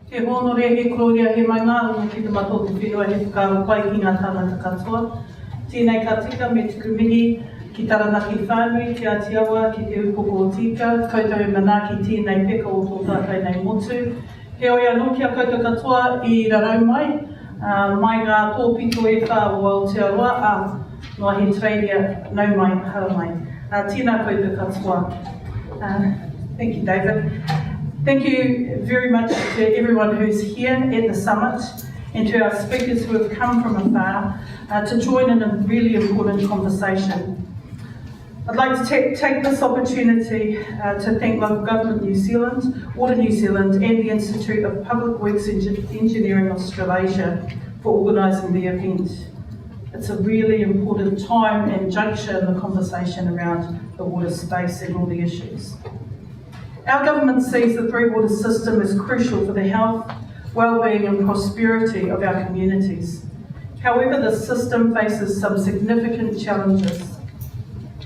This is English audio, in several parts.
He hono rea he kloria he mai ngā o ki te matoku whenua he whakaro pai ki ngā tāngata katoa. Tēnei ka tika me tuku mihi ki taranaki whānui, ki Atiawa, ki te upoko o tika, koutou manaki tēnei peka o tō tātou nei motu. He oi anō kia koutou katoa I rarau mai, mai ngā tōpito e whā o Aotearoa, noa he treiria nau mai, hara mai. Tēnā koutou katoa. Thank you, David. Thank you very much to everyone who's here at the summit and to our speakers who have come from afar to join in a really important conversation. I'd like to take this opportunity to thank Local Government New Zealand, Water New Zealand and the Institute of Public Works Engineering Australasia for organising the event. It's a really important time and juncture in the conversation around the water space and all the issues. Our government sees the three water system as crucial for the health, well-being and prosperity of our communities. However, the system faces some significant challenges.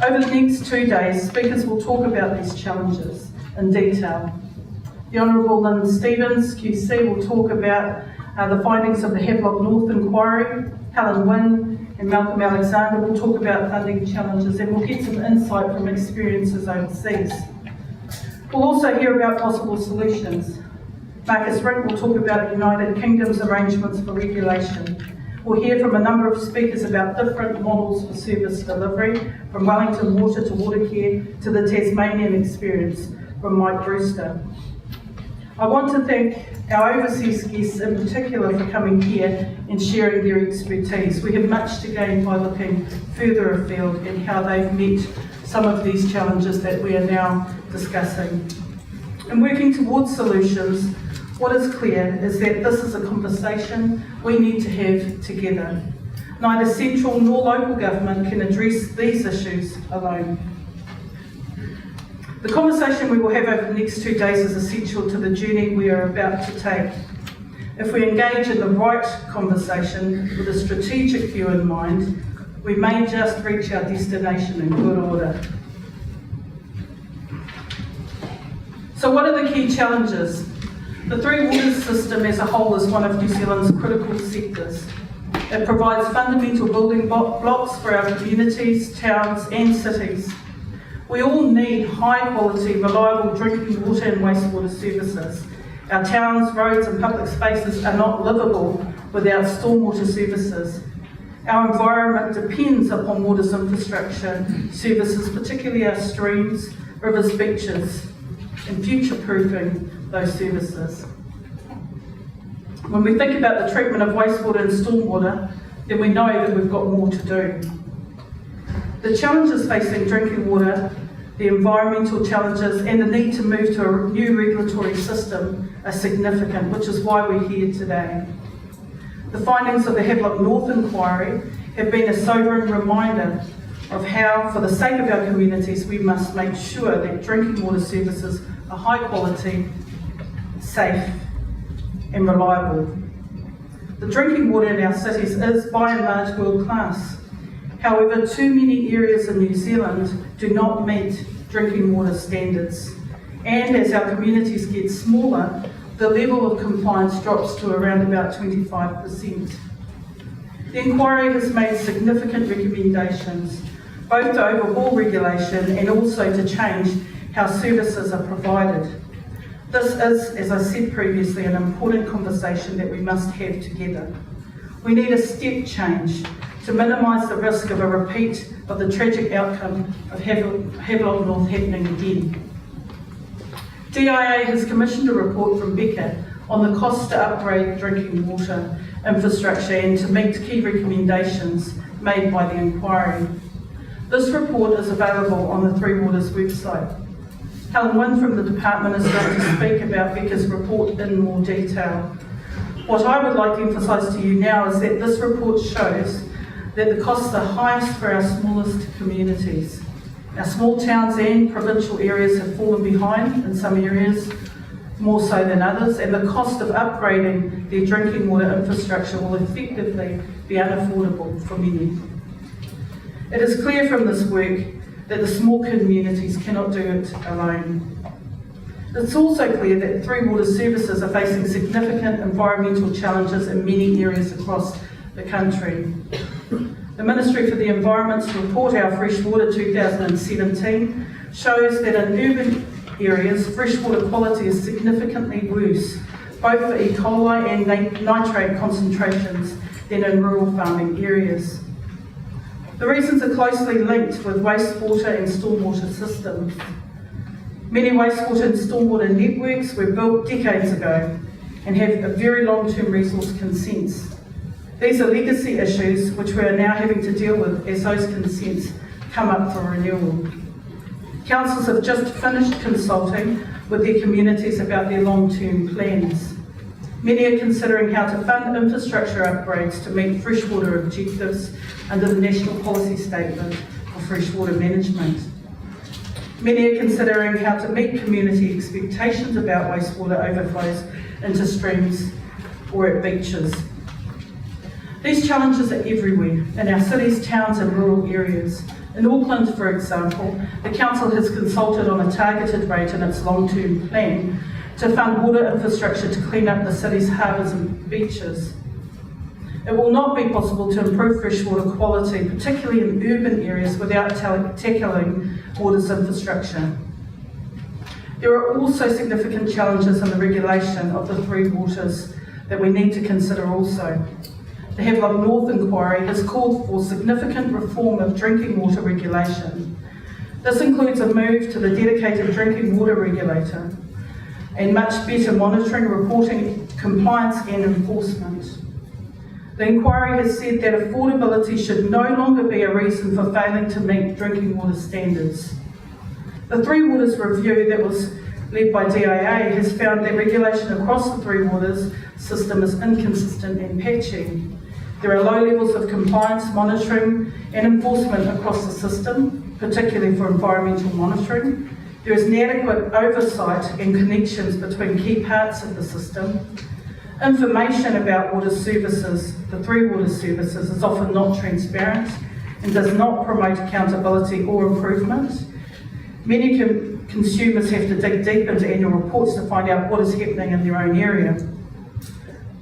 Over the next 2 days, speakers will talk about these challenges in detail. The Honourable Lynn Stevens, QC, will talk about the findings of the Havelock North Inquiry. Helen Wynne and Malcolm Alexander will talk about funding challenges and we'll get some insight from experiences overseas. We'll also hear about possible solutions. Marcus Rink will talk about the United Kingdom's arrangements for regulation. We'll hear from a number of speakers about different models for service delivery, from Wellington Water to Watercare to the Tasmanian experience, from Mike Brewster. I want to thank our overseas guests in particular for coming here and sharing their expertise. We have much to gain by looking further afield and how they've met some of these challenges that we are now discussing. In working towards solutions, what is clear is that this is a conversation we need to have together. Neither central nor local government can address these issues alone. The conversation we will have over the next 2 days is essential to the journey we are about to take. If we engage in the right conversation with a strategic view in mind, we may just reach our destination in good order. So what are the key challenges? The three water system as a whole is one of New Zealand's critical sectors. It provides fundamental building blocks for our communities, towns and cities. We all need high quality, reliable drinking water and wastewater services. Our towns, roads and public spaces are not livable without stormwater services. Our environment depends upon water's infrastructure services, particularly our streams, rivers, beaches, and future-proofing those services. When we think about the treatment of wastewater and stormwater, then we know that we've got more to do. The challenges facing drinking water, the environmental challenges, and the need to move to a new regulatory system are significant, which is why we're here today. The findings of the Havelock North Inquiry have been a sobering reminder of how, for the sake of our communities, we must make sure that drinking water services are high quality, safe and reliable. The drinking water in our cities is by and large world class. However, too many areas in New Zealand do not meet drinking water standards. And as our communities get smaller, the level of compliance drops to around about 25%. The inquiry has made significant recommendations, both to overhaul regulation and also to change how services are provided. This is, as I said previously, an important conversation that we must have together. We need a step change to minimise the risk of a repeat of the tragic outcome of Havelock North happening again. DIA has commissioned a report from Becca on the cost to upgrade drinking water infrastructure and to meet key recommendations made by the inquiry. This report is available on the Three Waters website. Helen Wynne from the department is going to speak about Becca's report in more detail. What I would like to emphasise to you now is that this report shows that the costs are highest for our smallest communities. Our small towns and provincial areas have fallen behind in some areas, more so than others, and the cost of upgrading their drinking water infrastructure will effectively be unaffordable for many. It is clear from this work that the small communities cannot do it alone. It's also clear that Three Waters services are facing significant environmental challenges in many areas across the country. The Ministry for the Environment's report, Our Freshwater 2017, shows that in urban areas, freshwater quality is significantly worse, both for E. coli and nitrate concentrations, than in rural farming areas. The reasons are closely linked with wastewater and stormwater systems. Many wastewater and stormwater networks were built decades ago and have a very long-term resource consents. These are legacy issues which we are now having to deal with as those consents come up for renewal. Councils have just finished consulting with their communities about their long-term plans. Many are considering how to fund infrastructure upgrades to meet freshwater objectives under the National Policy Statement for Freshwater Management. Many are considering how to meet community expectations about wastewater overflows into streams or at beaches. These challenges are everywhere, in our cities, towns and rural areas. In Auckland, for example, the Council has consulted on a targeted rate in its long-term plan to fund water infrastructure to clean up the city's harbours and beaches. It will not be possible to improve freshwater quality, particularly in urban areas, without tackling water's infrastructure. There are also significant challenges in the regulation of the Three Waters that we need to consider also. The Havelock North Inquiry has called for significant reform of drinking water regulation. This includes a move to the dedicated drinking water regulator and much better monitoring, reporting, compliance and enforcement. The inquiry has said that affordability should no longer be a reason for failing to meet drinking water standards. The Three Waters review that was led by DIA has found that regulation across the Three Waters system is inconsistent and patchy. There are low levels of compliance, monitoring and enforcement across the system, particularly for environmental monitoring. There is inadequate oversight and connections between key parts of the system. Information about water services, the Three Waters services, is often not transparent and does not promote accountability or improvement. Many consumers have to dig deep into annual reports to find out what is happening in their own area.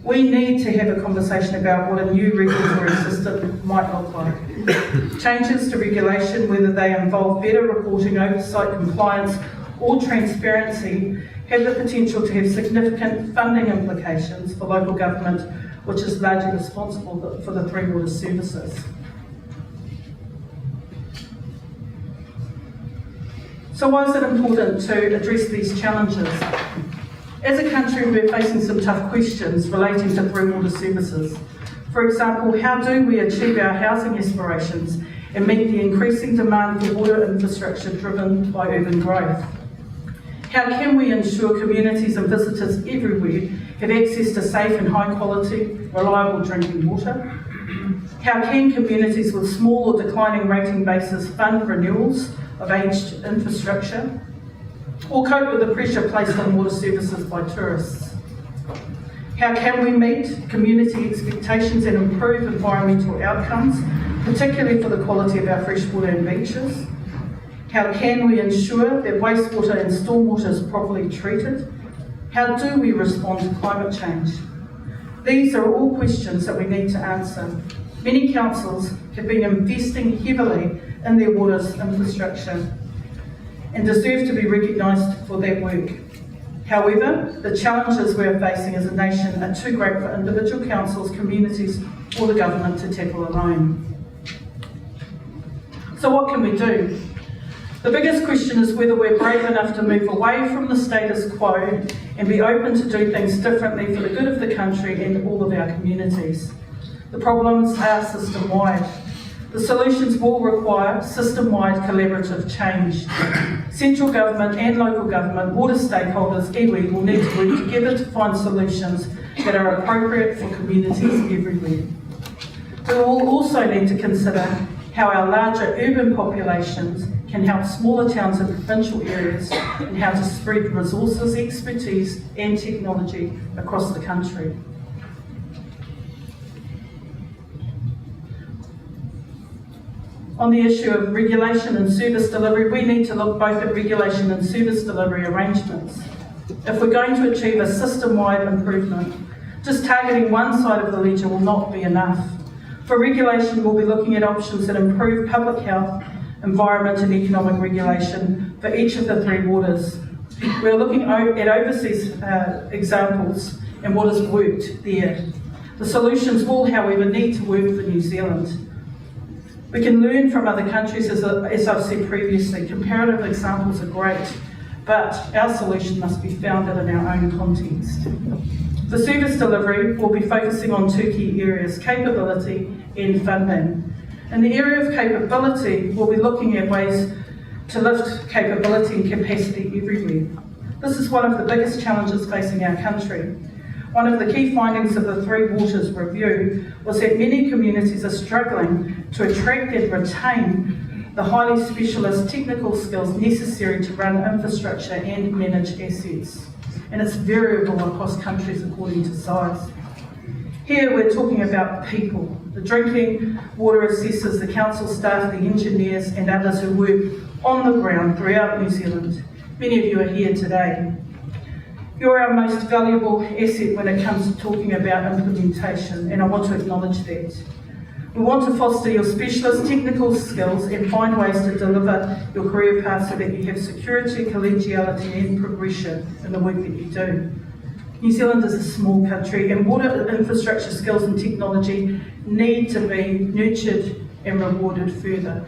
We need to have a conversation about what a new regulatory system might look like. Changes to regulation, whether they involve better reporting, oversight, compliance or transparency, have the potential to have significant funding implications for local government, which is largely responsible for the Three Waters services. So why is it important to address these challenges? As a country, we're facing some tough questions relating to Three Waters services. For example, how do we achieve our housing aspirations and meet the increasing demand for water infrastructure driven by urban growth? How can we ensure communities and visitors everywhere have access to safe and high quality, reliable drinking water? How can communities with small or declining rating bases fund renewals of aged infrastructure? Or cope with the pressure placed on water services by tourists? How can we meet community expectations and improve environmental outcomes, particularly for the quality of our freshwater and beaches? How can we ensure that wastewater and stormwater is properly treated? How do we respond to climate change? These are all questions that we need to answer. Many councils have been investing heavily in their water's infrastructure and deserve to be recognised for that work. However, the challenges we are facing as a nation are too great for individual councils, communities or the government to tackle alone. So what can we do? The biggest question is whether we're brave enough to move away from the status quo and be open to do things differently for the good of the country and all of our communities. The problems are system-wide. The solutions will require system-wide collaborative change. Central government and local government, water stakeholders, iwi, will need to work together to find solutions that are appropriate for communities everywhere. We will also need to consider how our larger urban populations can help smaller towns and provincial areas and how to spread resources, expertise and technology across the country. On the issue of regulation and service delivery, we need to look both at regulation and service delivery arrangements. If we're going to achieve a system-wide improvement, just targeting one side of the ledger will not be enough. For regulation, we'll be looking at options that improve public health, environment and economic regulation for each of the three waters. We're looking at overseas examples and what has worked there. The solutions will, however, need to work for New Zealand. We can learn from other countries, as I've said previously. Comparative examples are great, but our solution must be founded in our own context. For service delivery, we'll be focusing on two key areas: capability and funding. In the area of capability, we'll be looking at ways to lift capability and capacity everywhere. This is one of the biggest challenges facing our country. One of the key findings of the Three Waters review was that many communities are struggling to attract and retain the highly specialist technical skills necessary to run infrastructure and manage assets. And it's variable across countries according to size. Here we're talking about people, the drinking water assessors, the council staff, the engineers and others who work on the ground throughout New Zealand. Many of you are here today. You're our most valuable asset when it comes to talking about implementation, and I want to acknowledge that. We want to foster your specialist technical skills and find ways to deliver your career path so that you have security, collegiality and progression in the work that you do. New Zealand is a small country and water infrastructure skills and technology need to be nurtured and rewarded further.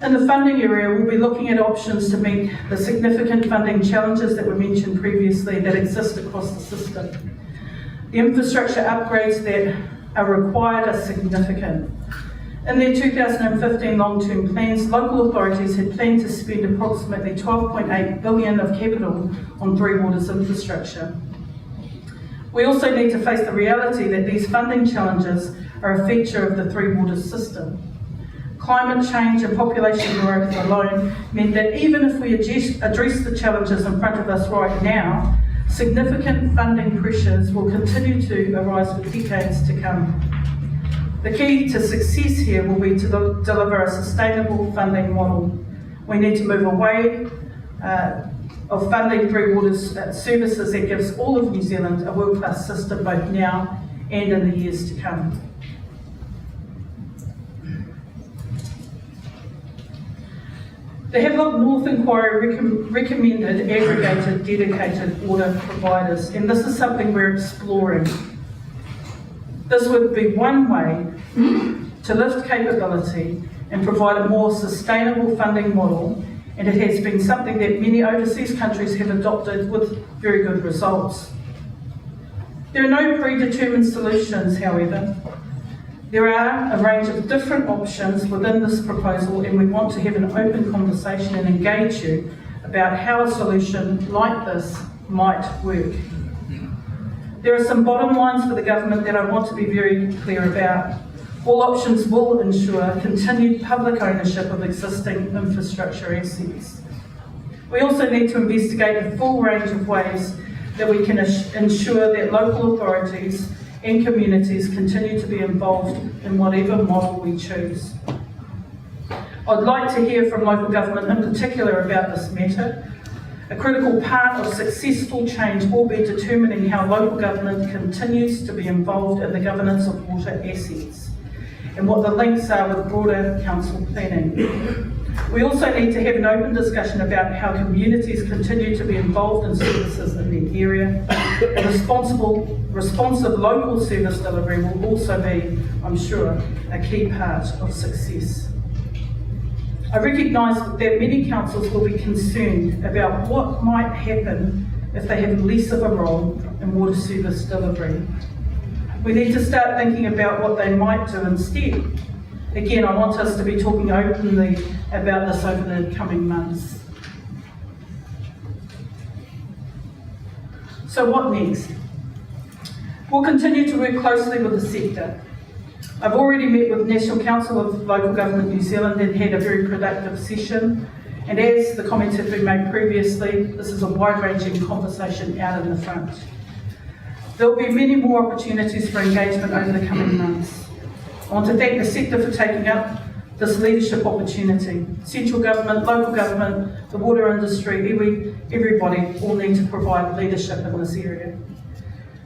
In the funding area, we'll be looking at options to meet the significant funding challenges that were mentioned previously that exist across the system. The infrastructure upgrades that are required are significant. In their 2015 long-term plans, local authorities had planned to spend approximately $12.8 billion of capital on Three Waters infrastructure. We also need to face the reality that these funding challenges are a feature of the Three Waters system. Climate change and population growth alone meant that even if we address the challenges in front of us right now, significant funding pressures will continue to arise for decades to come. The key to success here will be to deliver a sustainable funding model. We need to move away of funding Three Waters services that gives all of New Zealand a world-class system both now and in the years to come. The Havelock North Inquiry recommended aggregated, dedicated water providers, and this is something we're exploring. This would be one way to lift capability and provide a more sustainable funding model, and it has been something that many overseas countries have adopted with very good results. There are no predetermined solutions, however. There are a range of different options within this proposal, and we want to have an open conversation and engage you about how a solution like this might work. There are some bottom lines for the government that I want to be very clear about. All options will ensure continued public ownership of existing infrastructure assets. We also need to investigate a full range of ways that we can ensure that local authorities and communities continue to be involved in whatever model we choose. I'd like to hear from local government in particular about this matter. A critical part of successful change will be determining how local government continues to be involved in the governance of water assets and what the links are with broader council planning. We also need to have an open discussion about how communities continue to be involved in services in the area. And responsive local service delivery will also be, I'm sure, a key part of success. I recognise that many councils will be concerned about what might happen if they have less of a role in water service delivery. We need to start thinking about what they might do instead. Again, I want us to be talking openly about this over the coming months. So what next? We'll continue to work closely with the sector. I've already met with National Council of Local Government New Zealand and had a very productive session. And as the comments have been made previously, this is a wide-ranging conversation out in the front. There will be many more opportunities for engagement over the coming months. I want to thank the sector for taking up this leadership opportunity. Central government, local government, the water industry, iwi, everybody all need to provide leadership in this area.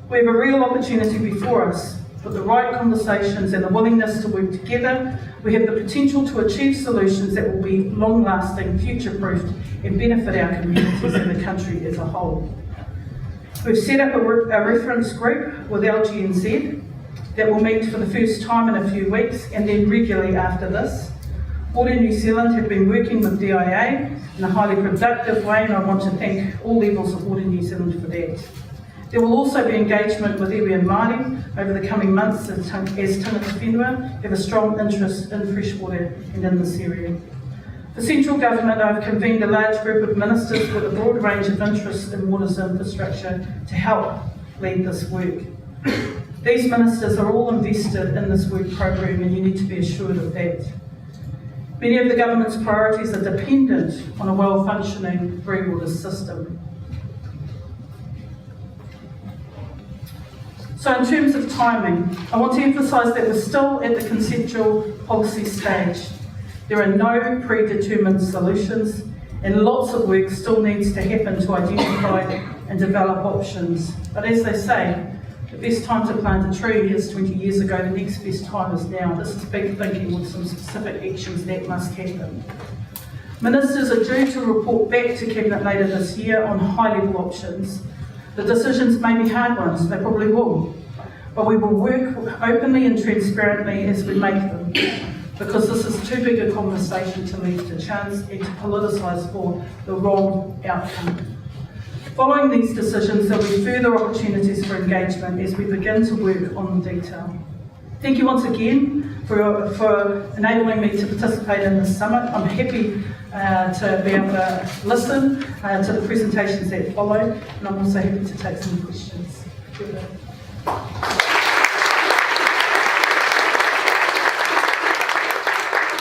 We have a real opportunity before us. With the right conversations and the willingness to work together, we have the potential to achieve solutions that will be long-lasting, future-proofed and benefit our communities and the country as a whole. We've set up a reference group with LGNZ that will meet for the first time in a few weeks and then regularly after this. Water New Zealand have been working with DIA in a highly productive way, and I want to thank all levels of Water New Zealand for that. There will also be engagement with iwi and Māori over the coming months as tangata whenua have a strong interest in freshwater and in this area. For central government, I've convened a large group of ministers with a broad range of interests in water's infrastructure to help lead this work. These ministers are all invested in this work program, and you need to be assured of that. Many of the government's priorities are dependent on a well-functioning green water system. So in terms of timing, I want to emphasise that we're still at the conceptual policy stage. There are no predetermined solutions, and lots of work still needs to happen to identify and develop options. But as they say, the best time to plant a tree is 20 years ago, the next best time is now. This is big thinking with some specific actions that must happen. Ministers are due to report back to Cabinet later this year on high-level options. The decisions may be hard ones, they probably will, but we will work openly and transparently as we make them, because this is too big a conversation to leave to chance and to politicise for the wrong outcome. Following these decisions, there will be further opportunities for engagement as we begin to work on the detail. Thank you once again for enabling me to participate in this summit. I'm happy to be able to listen to the presentations that follow, and I'm also happy to take some questions.